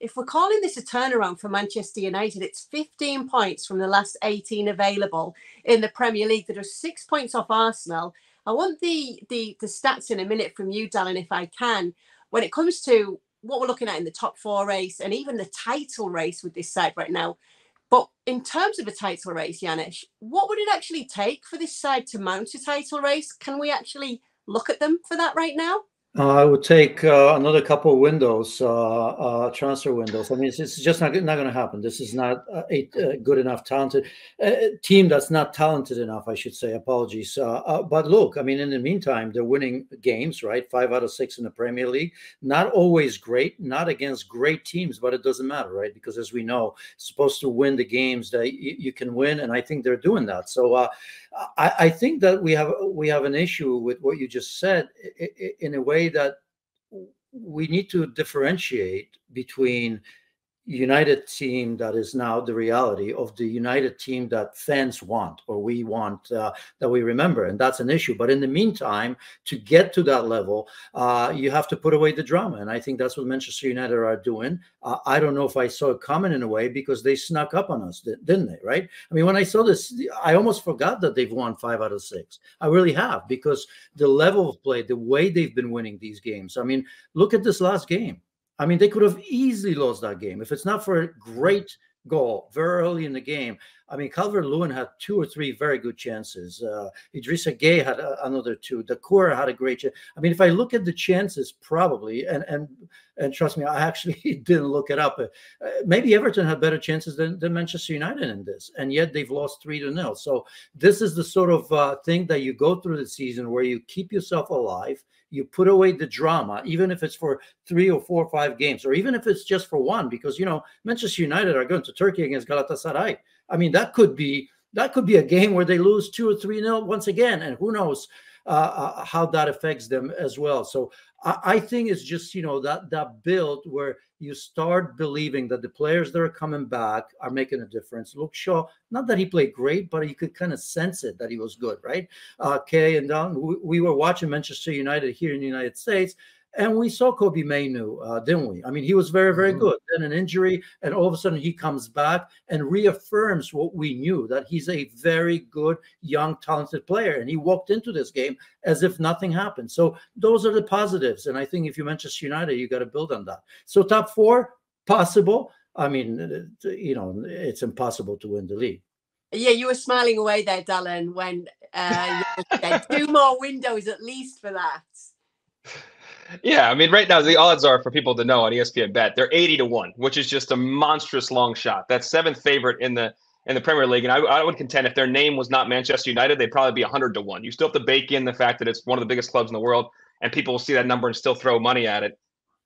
if we're calling this a turnaround for Manchester United, it's 15 points from the last 18 available in the Premier League. They're just 6 points off Arsenal. I want the stats in a minute from you, Dalen, if I can. When it comes to what we're looking at in the top four race and even the title race with this side right now. But in terms of a title race, Janusz, what would it actually take for this side to mount a title race? Can we actually look at them for that right now? I would take another couple of windows, transfer windows. I mean, it's just not going to happen. This is not a good enough, talented team that's not talented enough, I should say. Apologies. But look, I mean, in the meantime, they're winning games, right? 5 out of 6 in the Premier League. Not always great, not against great teams, but it doesn't matter, right? Because as we know, it's supposed to win the games that you can win, and I think they're doing that. So I think that we have an issue with what you just said in a way that we need to differentiate between United team that is now the reality of the United team that fans want, or we want, that we remember, and that's an issue. But in the meantime, to get to that level, you have to put away the drama, and I think that's what Manchester United are doing. I don't know if I saw it coming in a way, because they snuck up on us, didn't they? Right? I mean, when I saw this, I almost forgot that they've won 5 out of 6. I really have, because the level of play, the way they've been winning these games. I mean, look at this last game. I mean, they could have easily lost that game if it's not for a great goal very early in the game. I mean, Calvert-Lewin had 2 or 3 very good chances. Idrissa Gueye had another 2. Decore had a great chance. I mean, if I look at the chances, probably, and trust me, I actually didn't look it up. Maybe Everton had better chances than Manchester United in this, and yet they've lost 3-0. So this is the sort of thing that you go through the season where you keep yourself alive. You put away the drama, even if it's for 3 or 4 or 5 games, or even if it's just for one, because, you know, Manchester United are going to Turkey against Galatasaray. I mean, that could be a game where they lose 2 or 3-0 once again, and who knows how that affects them as well. So I think it's just, you know, that build where you start believing that the players that are coming back are making a difference. Luke Shaw, not that he played great, but you could kind of sense it that he was good, right? Kay and Don, we were watching Manchester United here in the United States, and we saw Kobe Mainu, didn't we? I mean, he was very, very good. Then an injury, and all of a sudden he comes back and reaffirms what we knew, that he's a very good, young, talented player. And he walked into this game as if nothing happened. So those are the positives. And I think if you're Manchester United, you got to build on that. So top 4, possible. I mean, you know, it's impossible to win the league. Yeah, you were smiling away there, Dalen, when you said 2 more windows at least for that. Yeah, I mean, right now the odds are, for people to know on ESPN Bet, they're 80-1, which is just a monstrous long shot. That's 7th favorite in the Premier League, and I would contend if their name was not Manchester United, they'd probably be 100-1. You still have to bake in the fact that it's one of the biggest clubs in the world, and people will see that number and still throw money at it.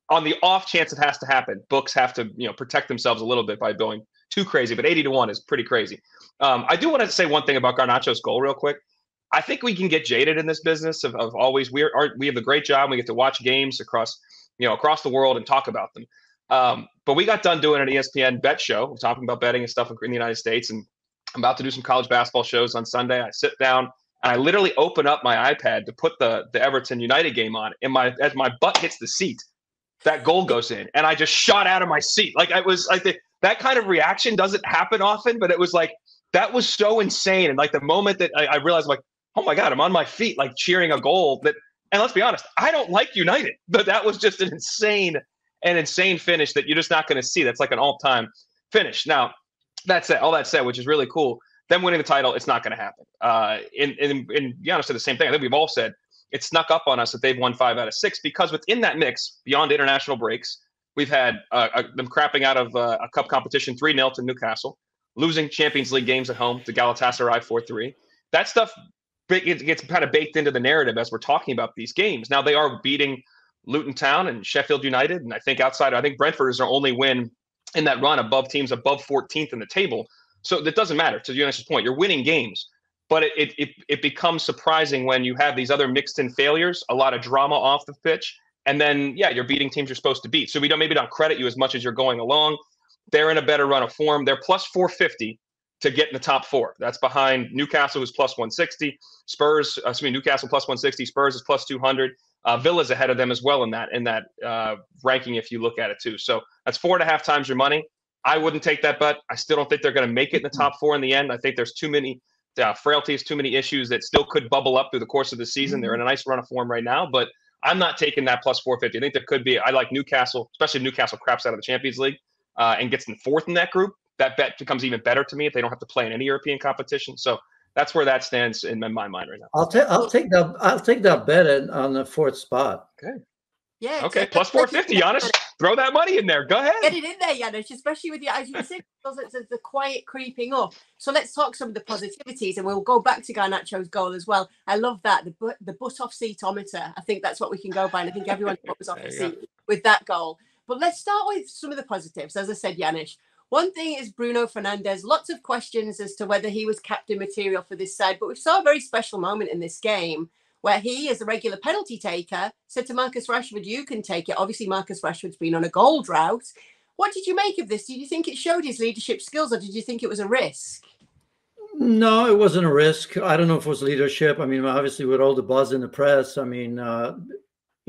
On the off chance it has to happen, books have to, you know, protect themselves a little bit by going too crazy, but 80-1 is pretty crazy. I do want to say one thing about Garnacho's goal real quick. I think we can get jaded in this business of always we have a great job. We get to watch games across the world and talk about them. But we got done doing an ESPN Bet show. We're talking about betting and stuff in the United States, and I'm about to do some college basketball shows on Sunday. I sit down and I literally open up my iPad to put the Everton United game on, and as my butt hits the seat, that goal goes in, and I just shot out of my seat. Like that kind of reaction doesn't happen often, but it was like that was so insane. And like the moment that I realized, like, oh my God, I'm on my feet, like cheering a goal that, and let's be honest, I don't like United, but that was just an insane finish that you're just not going to see. That's like an all-time finish. Now, all that said, which is really cool, them winning the title, it's not going to happen. And Janusz said the same thing. I think we've all said it snuck up on us that they've won 5 out of 6, because within that mix, beyond international breaks, we've had them crapping out of a cup competition 3-0 to Newcastle, losing Champions League games at home to Galatasaray 4-3. That stuff it gets kind of baked into the narrative as we're talking about these games. Now they are beating Luton Town and Sheffield United, and I think Brentford is their only win in that run above teams above 14th in the table. So that doesn't matter. To Janus's point, you're winning games, but it becomes surprising when you have these other mixed in failures, a lot of drama off the pitch, and then you're beating teams you're supposed to beat. So we maybe don't credit you as much as you're going along. They're in a better run of form. They're plus 450 to get in the top 4. That's behind Newcastle, who's plus 160. Newcastle plus 160. Spurs is plus 200. Villa's ahead of them as well in that ranking if you look at it too. So that's 4.5 times your money. I wouldn't take that bet. I still don't think they're going to make it in the top 4 in the end. I think there's too many frailties, too many issues that still could bubble up through the course of the season. They're in a nice run of form right now, but I'm not taking that plus 450. I think there could be. I like Newcastle, especially if Newcastle craps out of the Champions League and gets in 4th in that group. That bet becomes even better to me if they don't have to play in any European competition. So that's where that stands in my mind right now. I'll take that bet on the 4th spot. Okay. Yeah. Okay. Plus 450, Janusz. Throw that money in there. Go ahead. Get it in there, Janusz, especially with as you said, the quiet creeping up. So let's talk some of the positivities, and we'll go back to Garnacho's goal as well. I love that the butt off seatometer. I think that's what we can go by, and I think everyone was off the seat with that goal. But let's start with some of the positives. As I said, Janusz, one thing is Bruno Fernandes. Lots of questions as to whether he was captain material for this side, but we saw a very special moment in this game where he, as a regular penalty taker, said to Marcus Rashford, "You can take it." Obviously, Marcus Rashford's been on a goal drought. What did you make of this? Did you think it showed his leadership skills, or did you think it was a risk? No, it wasn't a risk. I don't know if it was leadership. I mean, obviously, with all the buzz in the press, I mean,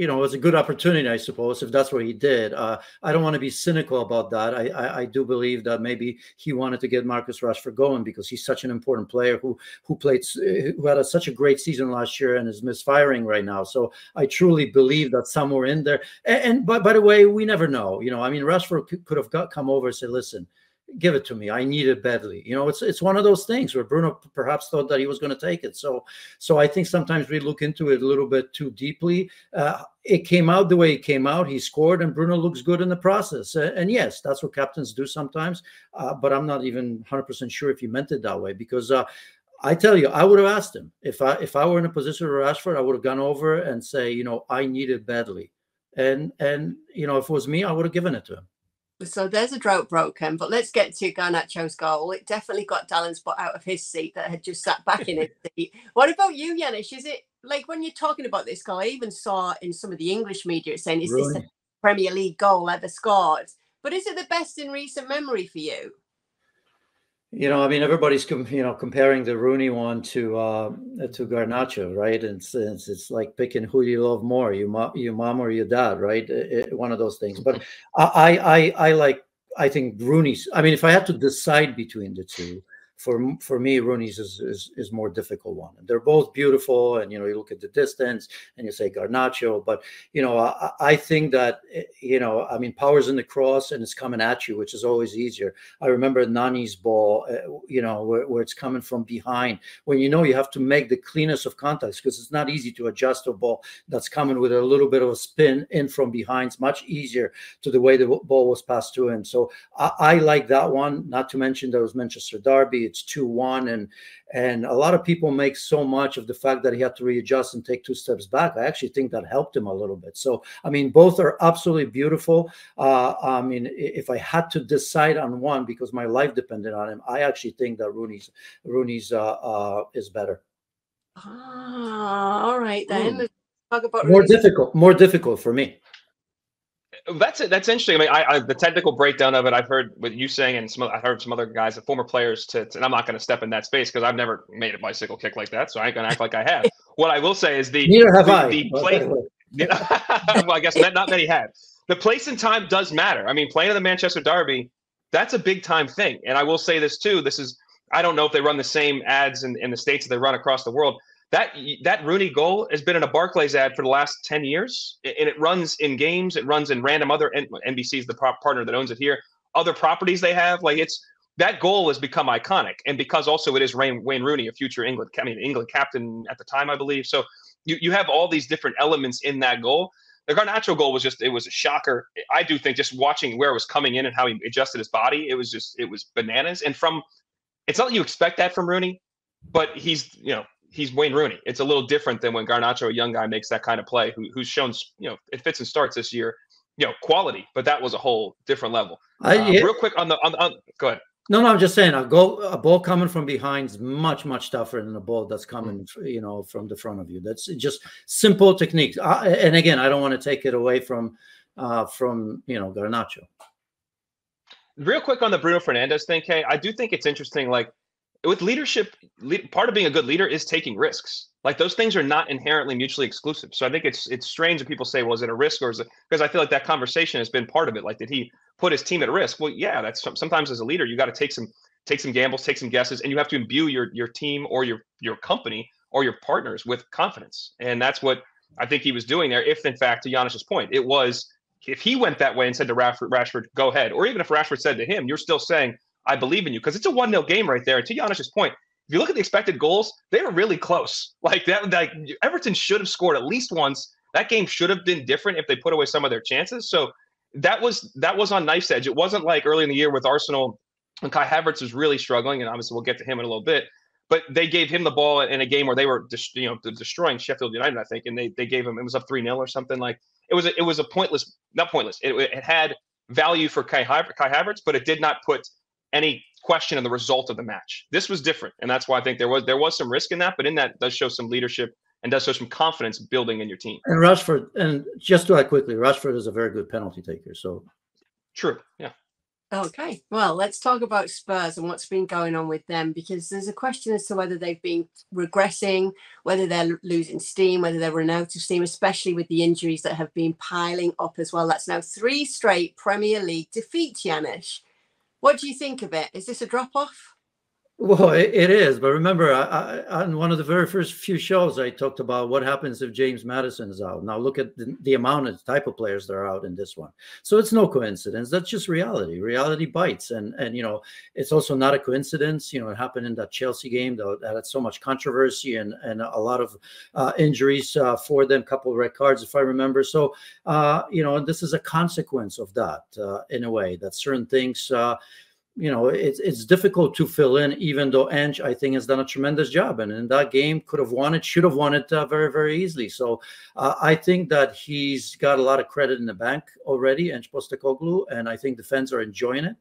it was a good opportunity, I suppose, if that's what he did. I don't want to be cynical about that. I do believe that maybe he wanted to get Marcus Rashford going because he's such an important player who had such a great season last year and is misfiring right now. So I truly believe that somewhere in there. And by the way, we never know. I mean, Rashford could have come over and said, "Listen, give it to me. I need it badly." It's one of those things where Bruno perhaps thought that he was going to take it. So I think sometimes we look into it a little bit too deeply. It came out the way it came out. He scored, and Bruno looks good in the process. And yes, that's what captains do sometimes. But I'm not even 100% sure if he meant it that way, because I tell you, I would have asked him if I were in a position of Rashford, I would have gone over and say, I need it badly. And if it was me, I would have given it to him. So there's a drought broken, but let's get to Garnacho's goal. It definitely got Dalen's butt out of his seat that had just sat back in his seat. What about you, Janusz? Is it like when you're talking about this goal, I even saw in some of the English media saying, is this the Premier League goal ever scored? But is it the best in recent memory for you? I mean, everybody's comparing the Rooney one to Garnacho, right? And it's like picking who you love more, your mom or your dad, right? One of those things. But I think Rooney's. I mean, if I had to decide between the two, for me, Rooney's is more difficult one. And they're both beautiful, and you look at the distance and you say Garnacho, but I think that I mean, power's in the cross and it's coming at you, which is always easier. I remember Nani's ball, where it's coming from behind, when you have to make the cleanest of contacts, because it's not easy to adjust a ball that's coming with a little bit of a spin in from behind. It's much easier to the way the ball was passed to him. So I like that one. Not to mention there was Manchester Derby. It's 2-1, and a lot of people make so much of the fact that he had to readjust and take 2 steps back. I actually think that helped him a little bit. So I mean, both are absolutely beautiful. I mean, if I had to decide on one because my life depended on him, I actually think that Rooney's is better. All right then. Let's talk about more difficult for me. That's it. That's interesting. I mean, the technical breakdown of it, I've heard what you saying, and I've heard some other guys, former players, and I'm not going to step in that space because I've never made a bicycle kick like that, so I ain't going to act like I have. What I will say is neither have I. The place. Well, I guess not many have. The place and time does matter. I mean, playing in the Manchester Derby, that's a big time thing. And I will say this too. I don't know if they run the same ads in the States that they run across the world. That Rooney goal has been in a Barclays ad for the last 10 years, and it runs in games. It runs in random other NBC's the partner that owns it here. Other properties they have, that goal has become iconic, and because also it is Wayne Rooney, a future England captain at the time, I believe. So you have all these different elements in that goal. The Garnacho goal was it was a shocker. I do think just watching where it was coming in and how he adjusted his body, it was bananas. And it's not that you expect that from Rooney, but he's Wayne Rooney. It's a little different than when Garnacho, a young guy, makes that kind of play, who's shown, it fits and starts this year, quality, but that was a whole different level. Real quick on go ahead. No, I'm just saying a ball coming from behind is much, much tougher than a ball that's coming, from the front of you. That's just simple techniques. And again, I don't want to take it away from Garnacho. Real quick on the Bruno Fernandes thing, Kay, I do think it's interesting, with leadership, part of being a good leader is taking risks. Like those things are not inherently mutually exclusive. So I think it's strange that people say, well, is it a risk or is it, because I feel like that conversation has been part of it. Like, did he put his team at risk? Well, yeah, that's sometimes as a leader, you got to take some gambles, take some guesses, and you have to imbue your team or your company or your partners with confidence. And that's what I think he was doing there. If in fact, to Janusz's point, it was, if he went that way and said to Rashford, go ahead, or even if Rashford said to him, you're still saying, I believe in you, because it's a 1-0 game right there. And to Janusz's point, if you look at the expected goals, they were really close. Like that, like Everton should have scored at least once. That game should have been different if they put away some of their chances. So that was on knife's edge. It wasn't like early in the year with Arsenal when Kai Havertz was really struggling, and obviously we'll get to him in a little bit. But they gave him the ball in a game where they were destroying Sheffield United, I think, and they gave him, it was up 3-0 or something. Like it was a pointless, not pointless. It had value for Kai Havertz, but it did not put any question in the result of the match. This was different, and that's why I think there was some risk in that, but in that does show some leadership and does show some confidence building in your team. And Rashford, and just to add quickly, Rashford is a very good penalty taker. So true, yeah. Okay, well, let's talk about Spurs and what's been going on with them, because there's a question as to whether they've been regressing, whether they're losing steam, whether they're running out of steam, especially with the injuries that have been piling up as well. That's now 3 straight Premier League defeats, Janusz. What do you think of it? Is this a drop-off? Well, it is. But remember, on one of the very first few shows, I talked about what happens if James Maddison is out. Now look at the amount of type of players that are out in this one. So it's no coincidence. That's just reality. Reality bites. And it's also not a coincidence. It happened in that Chelsea game that had so much controversy and a lot of injuries for them, a couple of red cards, if I remember. So, this is a consequence of that in a way, that certain things it's difficult to fill in, even though Ange, I think, has done a tremendous job. And in that game, should have won it very, very easily. So I think that he's got a lot of credit in the bank already, Ange Postecoglou, and I think the fans are enjoying it.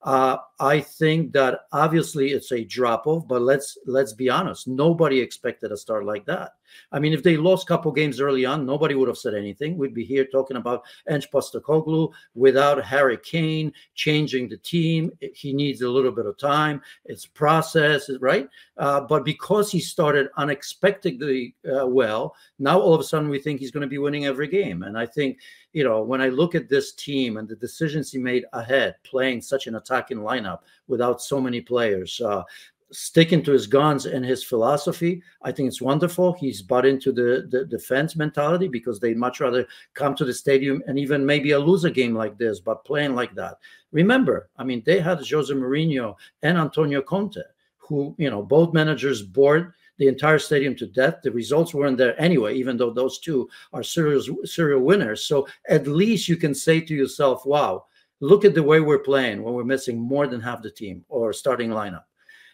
I think that obviously it's a drop-off, but let's be honest. Nobody expected a start like that. I mean, if they lost a couple games early on, nobody would have said anything. We'd be here talking about Ange Postecoglou without Harry Kane changing the team. He needs a little bit of time. It's process, right? But because he started unexpectedly well, now all of a sudden we think he's going to be winning every game. And I think, when I look at this team and the decisions he made ahead, playing such an attacking lineup without so many players, sticking to his guns and his philosophy, I think it's wonderful. He's bought into the defense mentality, because they'd much rather come to the stadium and even maybe a loser game like this, but playing like that. Remember, I mean, they had Jose Mourinho and Antonio Conte, who, both managers bored the entire stadium to death. The results weren't there anyway, even though those two are serial winners. So at least you can say to yourself, wow, look at the way we're playing when we're missing more than half the team or starting lineup.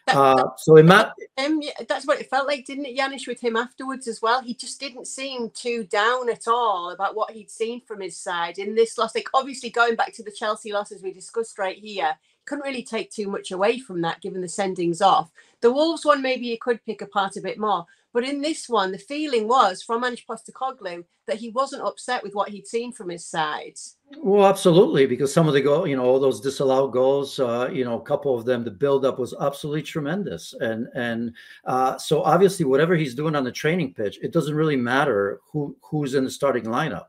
That's what it felt like, didn't it, Janusz, with him afterwards as well? He just didn't seem too down at all about what he'd seen from his side in this loss. Like, obviously, going back to the Chelsea loss, as we discussed right here, couldn't really take too much away from that, given the sendings off. The Wolves one, maybe you could pick apart a bit more. But in this one, the feeling was from Ange Postecoglou that he wasn't upset with what he'd seen from his sides. Well, absolutely, because some of the all those disallowed goals, a couple of them, the buildup was absolutely tremendous. And so obviously, whatever he's doing on the training pitch, it doesn't really matter who's in the starting lineup.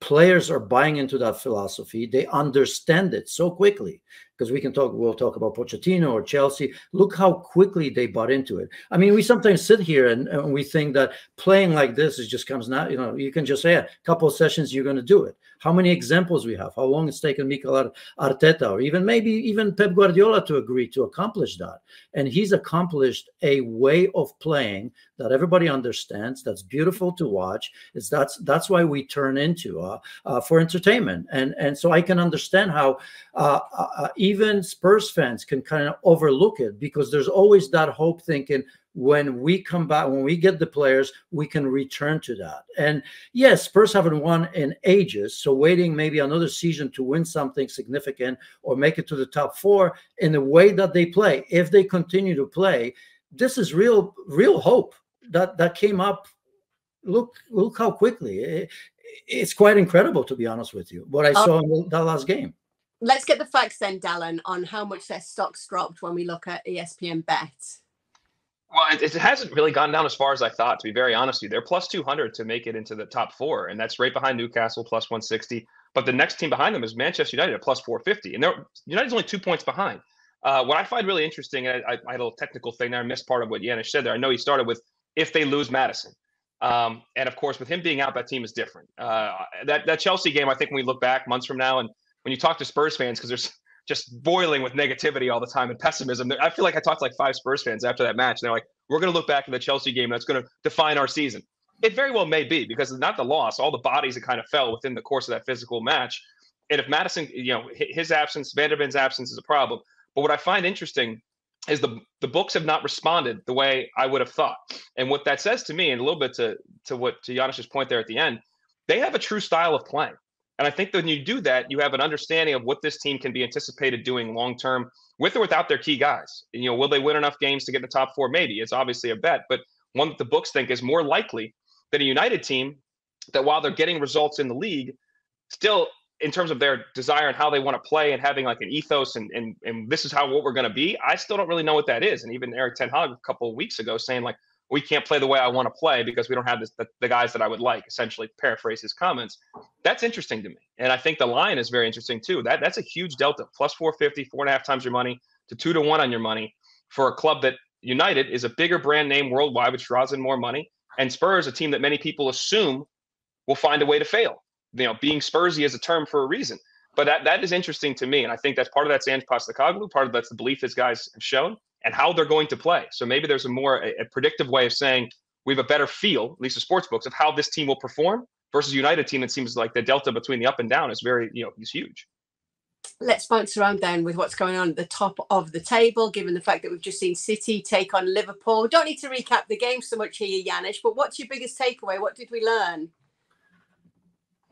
Players are buying into that philosophy. They understand it so quickly, because we'll talk about Pochettino or Chelsea. Look how quickly they bought into it. I mean, we sometimes sit here and we think that playing like this just comes now. You can just say a couple of sessions, you're going to do it. How many examples we have? How long it's taken Mikel Arteta or even Pep Guardiola to agree to accomplish that? And he's accomplished a way of playing that everybody understands. That's beautiful to watch. That's why we turn into for entertainment. And so I can understand how even Spurs fans can kind of overlook it, because there's always that hope, thinking when we come back, when we get the players, we can return to that. And yes, Spurs haven't won in ages, so waiting maybe another season to win something significant or make it to the top 4 in the way that they play, if they continue to play, this is real hope that came up. Look how quickly. It's quite incredible, to be honest with you, what I saw in that last game. Let's get the facts then, Dalen, on how much their stocks dropped when we look at ESPN Bet. Well, it hasn't really gone down as far as I thought, to be very honest with you. They're plus 200 to make it into the top four, and that's right behind Newcastle, plus 160. But the next team behind them is Manchester United at plus 450, and United's only 2 points behind. What I find really interesting, and I had a little technical thing there, I missed part of what Janusz said there. I know he started with if they lose Maddison. And of course, with him being out, that team is different. That Chelsea game, I think when we look back months from now, and when you talk to Spurs fans, because there's just boiling with negativity all the time and pessimism. I feel like I talked to like 5 Spurs fans after that match. And they're like, we're going to look back at the Chelsea game and that's going to define our season. It very well may be, because not the loss, all the bodies that kind of fell within the course of that physical match. And if Maddison, his absence, Van der Ven's absence is a problem. But what I find interesting is the books have not responded the way I would have thought. And what that says to me, and a little bit to Janusz's point there at the end, they have a true style of playing. And I think that when you do that, you have an understanding of what this team can be anticipated doing long-term with or without their key guys. Will they win enough games to get in the top 4? Maybe. It's obviously a bet, but one that the books think is more likely than a United team that, while they're getting results in the league, still in terms of their desire and how they want to play and having like an ethos and this is what we're going to be, I still don't really know what that is. And even Erik ten Hag a couple of weeks ago saying like, we can't play the way I want to play because we don't have the guys that I would like, essentially paraphrase his comments. That's interesting to me. And I think the line is very interesting too. That's a huge delta, plus 450, 4.5 times your money to 2 to 1 on your money for a club that United is a bigger brand name worldwide, which draws in more money. And Spurs, a team that many people assume will find a way to fail. Being Spursy is a term for a reason. But that is interesting to me. And I think that's part of that's Ange Postecoglou, part of that's the belief his guys have shown and how they're going to play. So maybe there's a predictive way of saying we have a better feel, at least the sports books, of how this team will perform versus United team. It seems like the delta between the up and down is is huge. Let's bounce around then with what's going on at the top of the table, given the fact that we've just seen City take on Liverpool. Don't need to recap the game so much here, Janusz, but what's your biggest takeaway? What did we learn?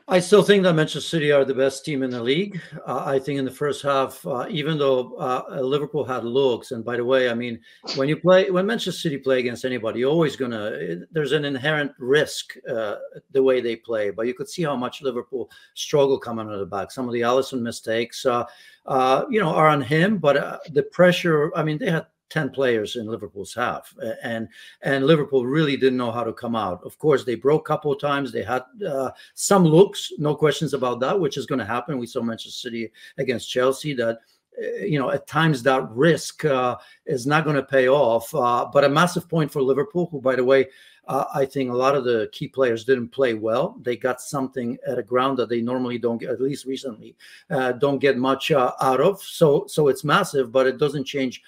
I still think that Manchester City are the best team in the league. I think in the first half, even though Liverpool had looks, and by the way, I mean, when Manchester City play against anybody, you're always there's an inherent risk the way they play. But you could see how much Liverpool struggle coming out of the back. Some of the Alisson mistakes, are on him, but the pressure. I mean, they had 10 players in Liverpool's half, and Liverpool really didn't know how to come out. Of course, they broke a couple of times. They had some looks, no questions about that, which is going to happen. We saw Manchester City against Chelsea that, at times that risk is not going to pay off. But a massive point for Liverpool, who, by the way, I think a lot of the key players didn't play well. They got something at a ground that they normally don't get, at least recently, don't get much out of. So it's massive, but it doesn't change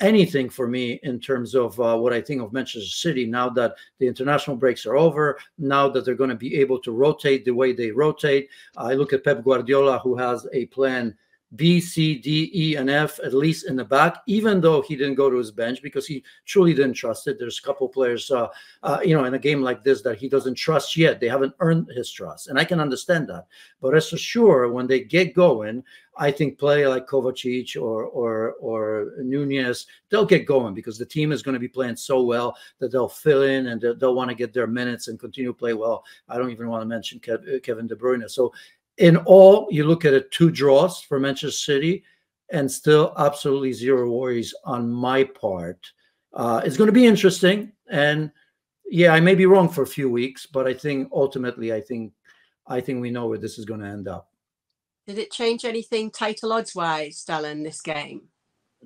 anything for me in terms of what I think of Manchester City now that the international breaks are over, now that they're going to be able to rotate the way they rotate. I look at Pep Guardiola, who has a plan B, C, D, E, and F, at least in the back, even though he didn't go to his bench because he truly didn't trust it. There's a couple of players, in a game like this that he doesn't trust yet. They haven't earned his trust, and I can understand that. But rest assured, when they get going, I think play like Kovacic or Nunez, they'll get going because the team is going to be playing so well that they'll fill in and they'll want to get their minutes and continue to play well. I don't even want to mention Kevin De Bruyne. So in all, you look at it, 2 draws for Manchester City and still absolutely 0 worries on my part. It's going to be interesting. And yeah, I may be wrong for a few weeks, but I think ultimately, I think we know where this is going to end up. Did it change anything title odds-wise, Dalen, this game?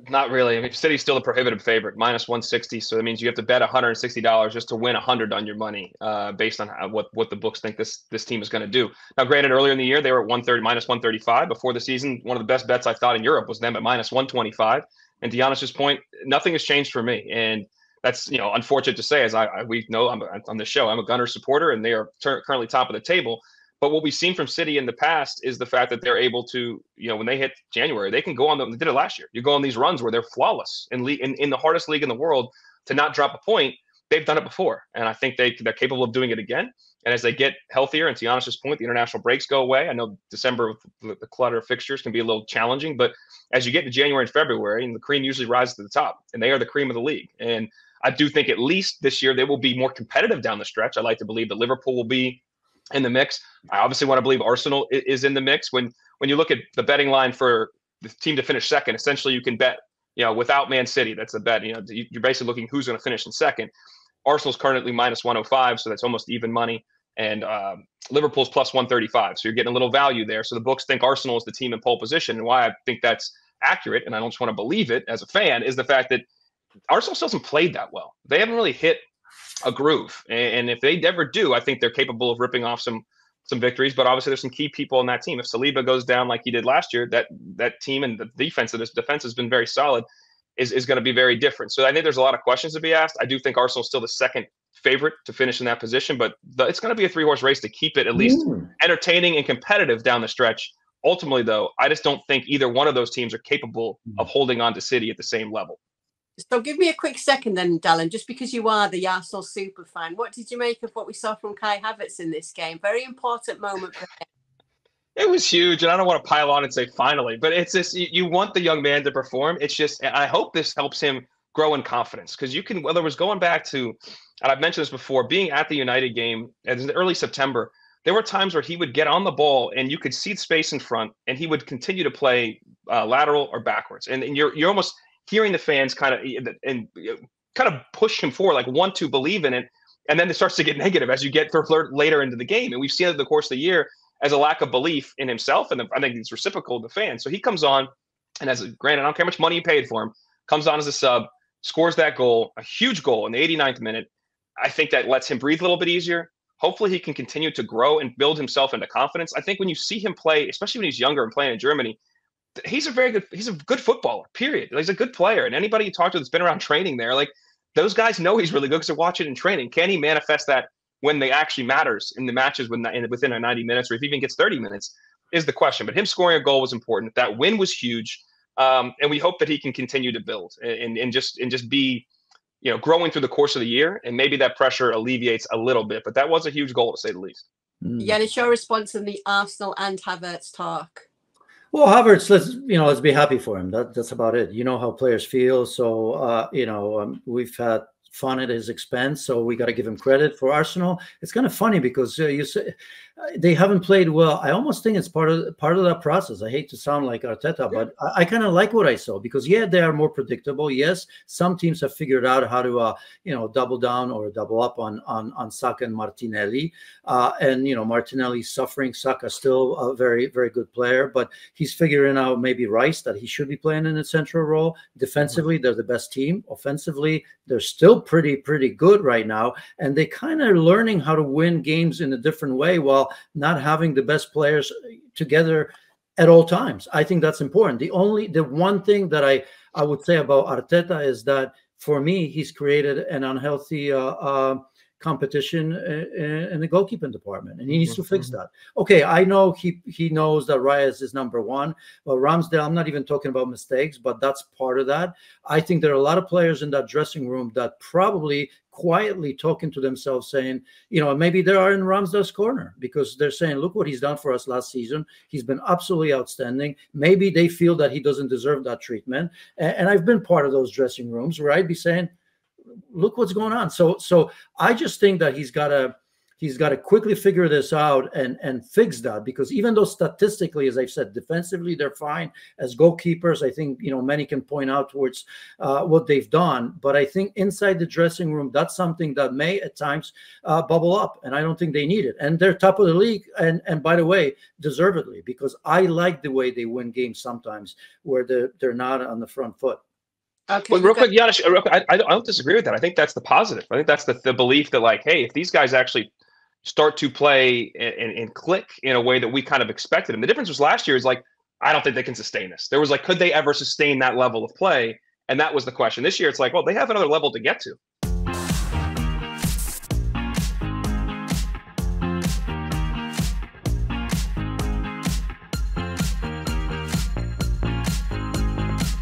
Not really. I mean, City's still a prohibitive favorite, minus 160. So that means you have to bet $160 just to win 100 on your money, based on what the books think this team is going to do. Now, granted, earlier in the year they were at minus 135. Before the season, one of the best bets I thought in Europe was them at minus 125. And to Janusz's point, nothing has changed for me, and that's unfortunate to say. As we know, I'm on the show, I'm a Gunners supporter, and they are currently top of the table. But what we've seen from City in the past is the fact that they're able to, when they hit January, they can go on. They did it last year. You go on these runs where they're flawless in the hardest league in the world to not drop a point. They've done it before, and I think they're capable of doing it again. And as they get healthier, and to Janusz's point, the international breaks go away. I know December with the clutter of fixtures can be a little challenging, but as you get to January and February, and the cream usually rises to the top, and they are the cream of the league. And I do think at least this year they will be more competitive down the stretch. I like to believe that Liverpool will be in the mix. I obviously want to believe Arsenal is in the mix. When you look at the betting line for the team to finish second, essentially you can bet without Man City, that's a bet. You're basically looking who's going to finish in second. Arsenal's currently minus 105, so that's almost even money. And Liverpool's plus 135, so you're getting a little value there. So the books think Arsenal is the team in pole position. And why I think that's accurate, and I don't just want to believe it as a fan, is the fact that Arsenal still hasn't played that well. They haven't really hit a groove. And if they ever do, I think they're capable of ripping off some victories. But obviously there's some key people on that team. If Saliba goes down like he did last year, that team and the defense has been very solid, is going to be very different. So I think there's a lot of questions to be asked. I do think Arsenal's still the second favorite to finish in that position, but it's going to be a 3-horse race to keep it at least entertaining and competitive down the stretch. Ultimately, though, I just don't think either one of those teams are capable of holding on to City at the same level. So give me a quick second then, Dalen, just because you are the Arsenal super fan. What did you make of what we saw from Kai Havertz in this game? Very important moment for him. It was huge, and I don't want to pile on and say finally, but it's just you want the young man to perform. It's just, I hope this helps him grow in confidence, because whether it was going back to, and I've mentioned this before, being at the United game in early September, there were times where he would get on the ball and you could see space in front, and he would continue to play lateral or backwards, and you're almost hearing the fans kind of push him forward, like want to believe in it, and then it starts to get negative as you get later into the game, and we've seen it in the course of the year as a lack of belief in himself, and I think it's reciprocal to the fans. So he comes on, and granted, I don't care how much money you paid for him, comes on as a sub, scores that goal, a huge goal in the 89th minute. I think that lets him breathe a little bit easier. Hopefully he can continue to grow and build himself into confidence. I think when you see him play, especially when he's younger and playing in Germany, he's a good footballer, period. He's a good player. And anybody you talk to that's been around training there, like, those guys know he's really good because they're watching in training. Can he manifest that when they actually matters in the matches within a 90 minutes, or if he even gets 30 minutes, is the question. But him scoring a goal was important. That win was huge. And we hope that he can continue to build and just be, growing through the course of the year. And maybe that pressure alleviates a little bit, but that was a huge goal, to say the least. Janusz, your response on the Arsenal and Havertz talk? Well, Havertz, let's be happy for him. That's about it. You know how players feel. So, we've had fun at his expense, so we got to give him credit. For Arsenal, it's kind of funny because you say they haven't played well. I almost think it's part of that process. I hate to sound like Arteta, but I kind of like what I saw, because they are more predictable. Yes, some teams have figured out how to double down or double up on Saka and Martinelli, and Martinelli's suffering. Saka's still a very, very good player, but he's figuring out maybe Rice, that he should be playing in a central role. Defensively, they're the best team. Offensively, they're still pretty good right now, and they kind of learning how to win games in a different way while not having the best players together at all times. I think that's important. The one thing that I would say about Arteta is that, for me, he's created an unhealthy competition in the goalkeeping department, and he needs to fix that. Okay, I know he knows that Reyes is number one, but Ramsdale, I'm not even talking about mistakes, but that's part of that. I think there are a lot of players in that dressing room that probably quietly talking to themselves, saying, maybe they are in Ramsdale's corner, because they're saying, look what he's done for us last season. He's been absolutely outstanding. Maybe they feel that he doesn't deserve that treatment. And I've been part of those dressing rooms where I'd be saying, look what's going on. So I just think that he's got to quickly figure this out and fix that, because even though statistically, as I've said, defensively they're fine, as goalkeepers, I think many can point out towards what they've done, but I think inside the dressing room, that's something that may at times bubble up, and I don't think they need it. And they're top of the league, and by the way, deservedly, because I like the way they win games sometimes where they're not on the front foot. Okay, well, real quick, Janusz, I don't disagree with that. I think that's the positive. I think that's the belief that, like, hey, if these guys actually start to play and click in a way that we kind of expected. And the difference was last year is, like, I don't think they can sustain this. There was, like, could they ever sustain that level of play? And that was the question. This year, it's like, well, they have another level to get to.